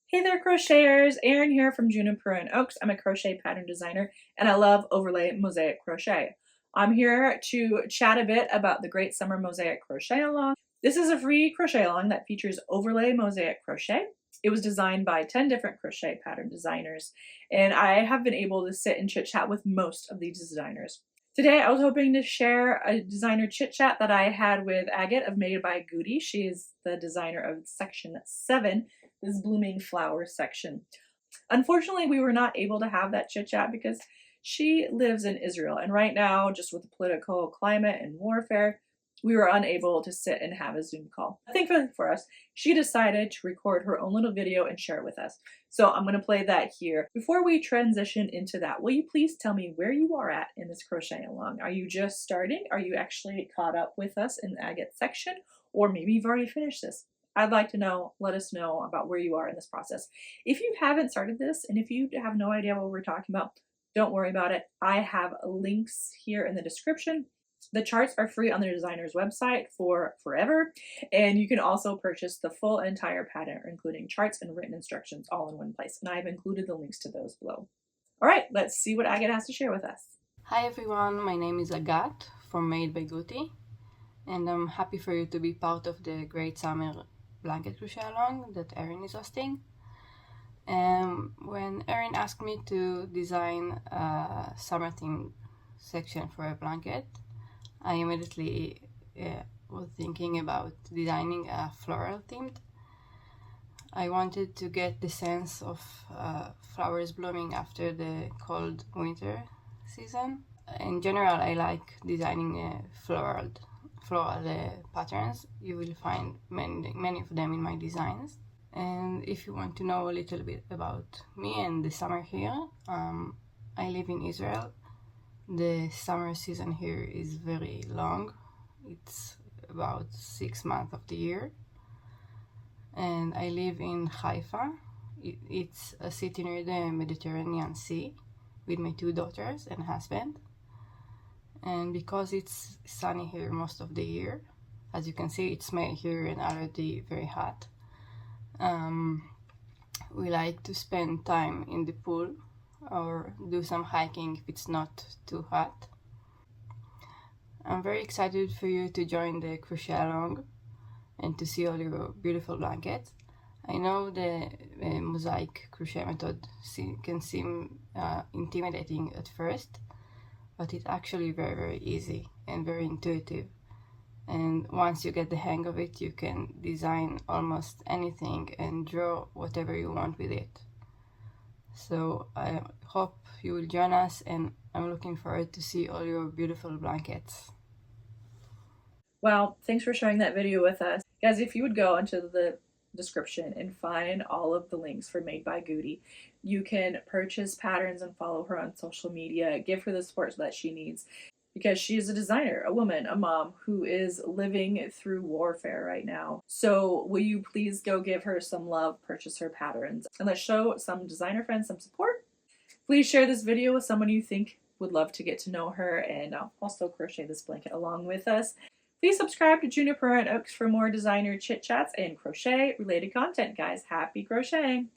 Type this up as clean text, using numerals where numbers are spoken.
Hey there crocheters, Erin here from Juniper and Oaks. I'm a crochet pattern designer and I love overlay mosaic crochet. I'm here to chat a bit about the Great Summer Mosaic Crochet-Along. This is a free crochet-along that features overlay mosaic crochet. It was designed by 10 different crochet pattern designers and I have been able to sit and chit chat with most of these designers. Today I was hoping to share a designer chit chat that I had with Agat of Made by Gootie. She is the designer of section 7, this blooming flower section. Unfortunately, we were not able to have that chit chat because she lives in Israel, and right now, just with the political climate and warfare, we were unable to sit and have a Zoom call. Thankfully for us, she decided to record her own little video and share it with us. So I'm going to play that here. Before we transition into that, will you please tell me where you are at in this crochet along? Are you just starting? Are you actually caught up with us in the Agat section? Or maybe you've already finished this. I'd like to know, let us know about where you are in this process. If you haven't started this, and if you have no idea what we're talking about, don't worry about it. I have links here in the description. The charts are free on the designer's website for forever, and you can also purchase the full entire pattern, including charts and written instructions all in one place, and I've included the links to those below. All right, let's see what Agat has to share with us. Hi everyone, my name is Agat from Made by Gootie, and I'm happy for you to be part of the Great Summer Blanket Crochet Along that Erin is hosting. When Erin asked me to design a summer theme section for a blanket, I immediately was thinking about designing a floral themed. I wanted to get the sense of flowers blooming after the cold winter season. In general, I like designing floral patterns. You will find many of them in my designs. And if you want to know a little bit about me and the summer here, I live in Israel. The summer season here is very long. It's about 6 months of the year. And I live in Haifa. It's a city near the Mediterranean Sea with my 2 daughters and husband. And because it's sunny here most of the year, as you can see, it's May here and already very hot. We like to spend time in the pool or do some hiking if it's not too hot. I'm very excited for you to join the crochet along and to see all your beautiful blankets. I know the mosaic crochet method can seem intimidating at first, but it's actually very, very easy and very intuitive. And once you get the hang of it, you can design almost anything and draw whatever you want with it. So I hope you will join us, and I'm looking forward to see all your beautiful blankets. Well, thanks for sharing that video with us. Guys, if you would go into the description and find all of the links for Made by Gootie, you can purchase patterns and follow her on social media. Give her the support that she needs, because she is a designer, a woman, a mom who is living through warfare right now. So will you please go give her some love, purchase her patterns, and let's show some designer friends some support. Please share this video with someone you think would love to get to know her and also crochet this blanket along with us. Please subscribe to Juniper and Oaks for more designer chit chats and crochet related content, guys. Happy crocheting!